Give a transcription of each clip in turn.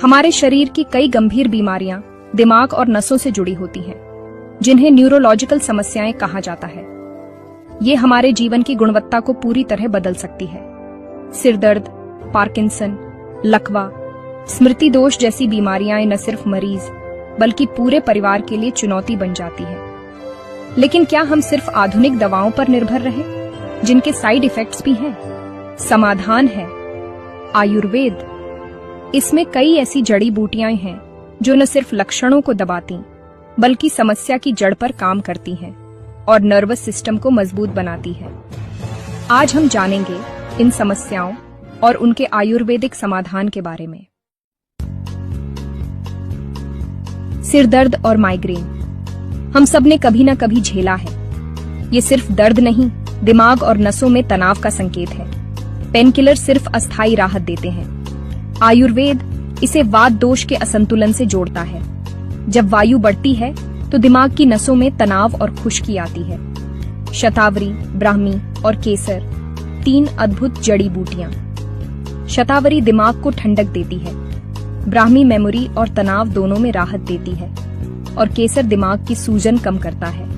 हमारे शरीर की कई गंभीर बीमारियां दिमाग और नसों से जुड़ी होती हैं, जिन्हें न्यूरोलॉजिकल समस्याएं कहा जाता है। ये हमारे जीवन की गुणवत्ता को पूरी तरह बदल सकती है। सिरदर्द, पार्किंसन, लकवा, स्मृति दोष जैसी बीमारियां न सिर्फ मरीज बल्कि पूरे परिवार के लिए चुनौती बन जाती है। लेकिन क्या हम सिर्फ आधुनिक दवाओं पर निर्भर रहे, जिनके साइड इफेक्ट्स भी हैं? समाधान है आयुर्वेद। इसमें कई ऐसी जड़ी बूटियां हैं जो न सिर्फ लक्षणों को दबाती बल्कि समस्या की जड़ पर काम करती हैं और नर्वस सिस्टम को मजबूत बनाती है। आज हम जानेंगे इन समस्याओं और उनके आयुर्वेदिक समाधान के बारे में। सिरदर्द और माइग्रेन हम सब ने कभी न कभी झेला है। ये सिर्फ दर्द नहीं, दिमाग और नसों में तनाव का संकेत है। पेनकिलर सिर्फ अस्थायी राहत देते हैं। आयुर्वेद इसे वात दोष के असंतुलन से जोड़ता है। जब वायु बढ़ती है तो दिमाग की नसों में तनाव और खुश्की आती है। शतावरी, ब्राह्मी और केसर, 3 अद्भुत जड़ी बूटियां। शतावरी दिमाग को ठंडक देती है, ब्राह्मी मेमोरी और तनाव दोनों में राहत देती है और केसर दिमाग की सूजन कम करता है।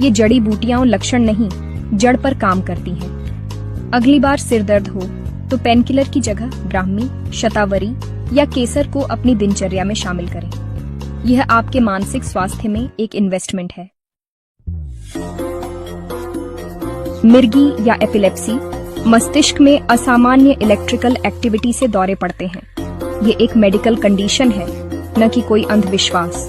ये जड़ी बूटियां लक्षण नहीं, जड़ पर काम करती हैं। अगली बार सिर दर्द हो तो पेनकिलर की जगह ब्राह्मी, शतावरी या केसर को अपनी दिनचर्या में शामिल करें। यह आपके मानसिक स्वास्थ्य में एक इन्वेस्टमेंट है। मिर्गी या एपिलेप्सी मस्तिष्क में असामान्य इलेक्ट्रिकल एक्टिविटी से दौरे पड़ते हैं। ये एक मेडिकल कंडीशन है, न कि कोई अंधविश्वास।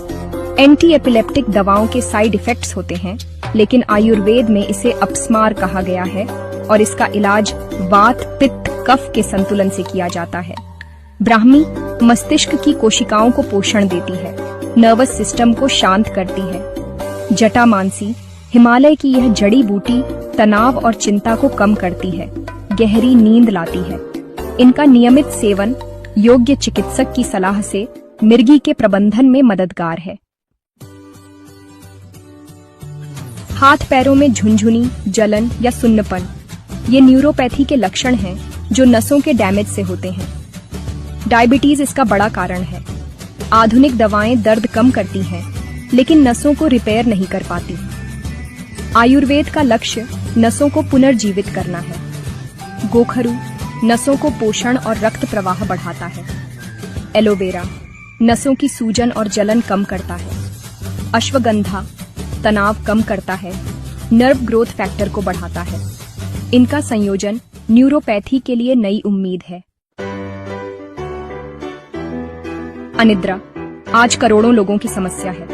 एंटी एपिलेप्टिक दवाओं के साइड इफेक्ट्स होते हैं, लेकिन आयुर्वेद में इसे अपस्मार कहा गया है और इसका इलाज वात, पित्त, कफ के संतुलन से किया जाता है। ब्राह्मी मस्तिष्क की कोशिकाओं को पोषण देती है, नर्वस सिस्टम को शांत करती है। जटामांसी हिमालय की यह जड़ी बूटी तनाव और चिंता को कम करती है, गहरी नींद लाती है। इनका नियमित सेवन योग्य चिकित्सक की सलाह से मिर्गी के प्रबंधन में मददगार है। हाथ पैरों में झुनझुनी, जलन या सुन्नपन, ये न्यूरोपैथी के लक्षण हैं जो नसों के डैमेज से होते हैं। डायबिटीज इसका बड़ा कारण है। आधुनिक दवाएं दर्द कम करती हैं, लेकिन नसों को रिपेयर नहीं कर पाती। आयुर्वेद का लक्ष्य नसों को पुनर्जीवित करना है। गोखरू नसों को पोषण और रक्त प्रवाह बढ़ाता है। एलोवेरा नसों की सूजन और जलन कम करता है। अश्वगंधा तनाव कम करता है, नर्व ग्रोथ फैक्टर को बढ़ाता है। इनका संयोजन न्यूरोपैथी के लिए नई उम्मीद है। अनिद्रा आज करोड़ों लोगों की समस्या है।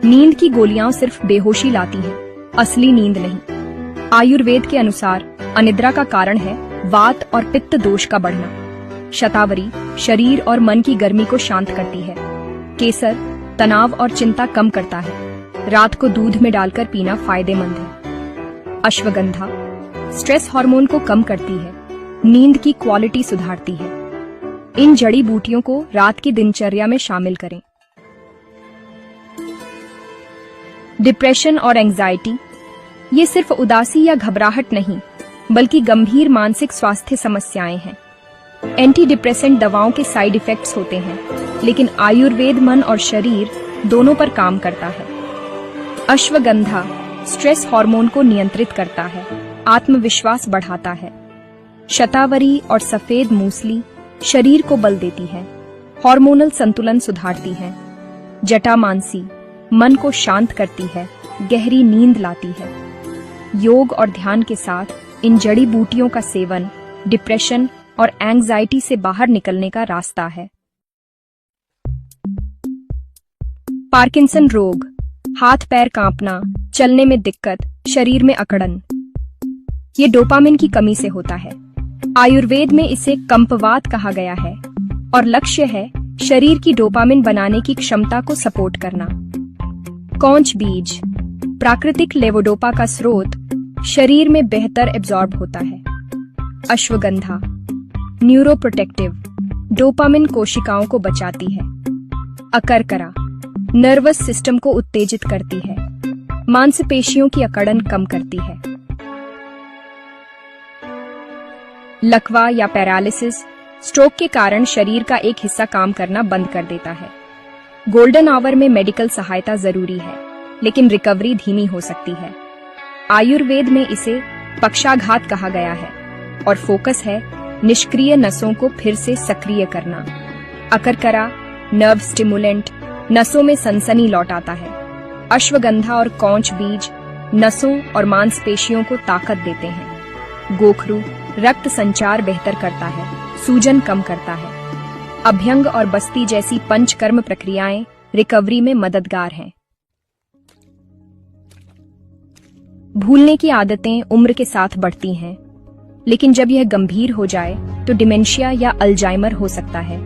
नींद की गोलियां सिर्फ बेहोशी लाती हैं, असली नींद नहीं। आयुर्वेद के अनुसार अनिद्रा का कारण है वात और पित्त दोष का बढ़ना। शतावरी शरीर और मन की गर्मी को शांत करती है। केसर तनाव और चिंता कम करता है, रात को दूध में डालकर पीना फायदेमंद है। अश्वगंधा स्ट्रेस हार्मोन को कम करती है, नींद की क्वालिटी सुधारती है। इन जड़ी बूटियों को रात की दिनचर्या में शामिल करें। डिप्रेशन और एंजाइटी, ये सिर्फ उदासी या घबराहट नहीं बल्कि गंभीर मानसिक स्वास्थ्य समस्याएं हैं। एंटी डिप्रेसेंट दवाओं के साइड इफेक्ट्स होते हैं, लेकिन आयुर्वेद मन और शरीर दोनों पर काम करता है। अश्वगंधा स्ट्रेस हार्मोन को नियंत्रित करता है, आत्मविश्वास बढ़ाता है। शतावरी और सफेद मूसली शरीर को बल देती है, हार्मोनल संतुलन सुधारती है। जटामांसी मन को शांत करती है, गहरी नींद लाती है। योग और ध्यान के साथ इन जड़ी बूटियों का सेवन डिप्रेशन और एंजाइटी से बाहर निकलने का रास्ता है। पार्किंसन रोग, हाथ पैर कांपना, चलने में दिक्कत, शरीर में अकड़न, ये डोपामिन की कमी से होता है। आयुर्वेद में इसे कंपवात कहा गया है और लक्ष्य है शरीर की डोपामिन बनाने की क्षमता को सपोर्ट करना। कौंच बीज प्राकृतिक लेवोडोपा का स्रोत, शरीर में बेहतर एब्जॉर्ब होता है। अश्वगंधा न्यूरोप्रोटेक्टिव, डोपामिन कोशिकाओं को बचाती है। अकरकरा नर्वस सिस्टम को उत्तेजित करती है, मांसपेशियों की अकड़न कम करती है। लकवा या पैरालिसिस स्ट्रोक के कारण शरीर का एक हिस्सा काम करना बंद कर देता है। गोल्डन आवर में मेडिकल सहायता जरूरी है, लेकिन रिकवरी धीमी हो सकती है। आयुर्वेद में इसे पक्षाघात कहा गया है और फोकस है निष्क्रिय नसों को फिर से सक्रिय करना। अकरकरा नर्व स्टिमुलेंट नसों में सनसनी लौटाता है। अश्वगंधा और कौंच बीज नसों और मांसपेशियों को ताकत देते हैं। गोखरू रक्त संचार बेहतर करता है, सूजन कम करता है। अभ्यंग और बस्ती जैसी पंचकर्म प्रक्रियाएं रिकवरी में मददगार हैं। भूलने की आदतें उम्र के साथ बढ़ती हैं, लेकिन जब यह गंभीर हो जाए तो डिमेंशिया या अल्जाइमर हो सकता है।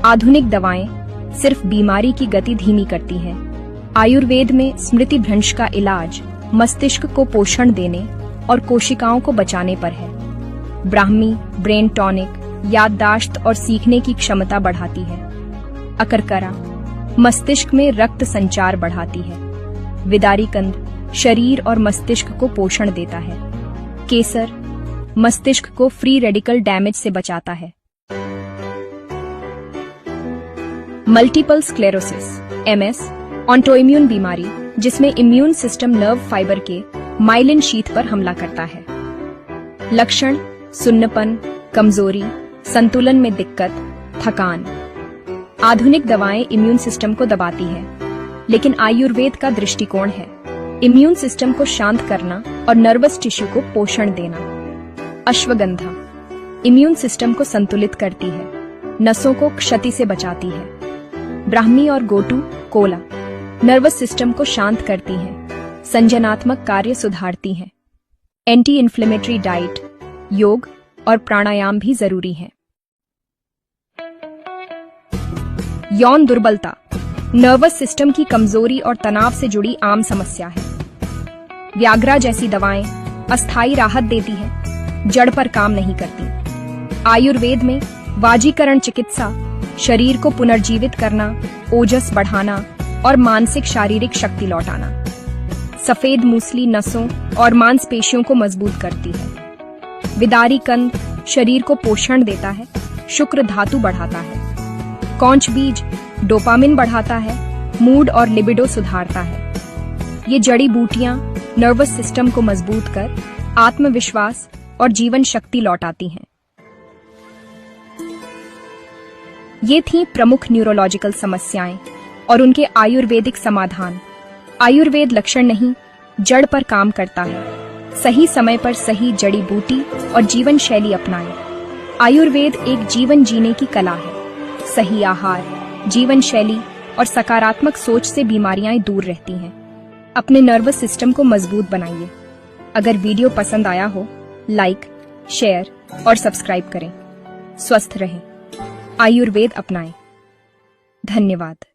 आधुनिक दवाएं सिर्फ बीमारी की गति धीमी करती हैं। आयुर्वेद में स्मृति भ्रंश का इलाज मस्तिष्क को पोषण देने और कोशिकाओं को बचाने पर है। ब्राह्मी ब्रेन टॉनिक याददाश्त और सीखने की क्षमता बढ़ाती है। अकरकरा मस्तिष्क में रक्त संचार बढ़ाती है। विदारीकंद शरीर और मस्तिष्क को पोषण देता है। केसर मस्तिष्क को फ्री रेडिकल डैमेज से बचाता है। मल्टीपल स्क्लेरोसिस MS ऑटोइम्यून बीमारी जिसमें इम्यून सिस्टम नर्व फाइबर के माइलिन शीथ पर हमला करता है। लक्षण सुन्नपन, कमजोरी, संतुलन में दिक्कत, थकान। आधुनिक दवाएं इम्यून सिस्टम को दबाती हैं, लेकिन आयुर्वेद का दृष्टिकोण है इम्यून सिस्टम को शांत करना और नर्वस टिश्यू को पोषण देना। अश्वगंधा इम्यून सिस्टम को संतुलित करती है, नसों को क्षति से बचाती है। ब्राह्मी और गोटू कोला नर्वस सिस्टम को शांत करती हैं, संजनात्मक कार्य सुधारती हैं। एंटी इन्फ्लेमेटरी डाइट, योग और प्राणायाम भी जरूरी हैं। यौन दुर्बलता नर्वस सिस्टम की कमजोरी और तनाव से जुड़ी आम समस्या है। व्याग्रा जैसी दवाएं अस्थायी राहत देती हैं, जड़ पर काम नहीं करती। आयुर्वेद में वाजीकरण चिकित्सा शरीर को पुनर्जीवित करना, ओजस बढ़ाना और मानसिक शारीरिक शक्ति लौटाना। सफेद मूसली नसों और मांसपेशियों को मजबूत करती है। विदारी कंद शरीर को पोषण देता है, शुक्र धातु बढ़ाता है। कौंच बीज डोपामिन बढ़ाता है, मूड और लिबिडो सुधारता है। ये जड़ी बूटियां नर्वस सिस्टम को मजबूत कर आत्मविश्वास और जीवन शक्ति लौटाती हैं। ये थीं प्रमुख न्यूरोलॉजिकल समस्याएं और उनके आयुर्वेदिक समाधान। आयुर्वेद लक्षण नहीं, जड़ पर काम करता है। सही समय पर सही जड़ी बूटी और जीवन शैली अपनाएं। आयुर्वेद एक जीवन जीने की कला है। सही आहार, जीवन शैली और सकारात्मक सोच से बीमारियां दूर रहती हैं। अपने नर्वस सिस्टम को मजबूत बनाइए। अगर वीडियो पसंद आया हो, लाइक, शेयर और सब्सक्राइब करें। स्वस्थ रहें, आयुर्वेद अपनाएं। धन्यवाद।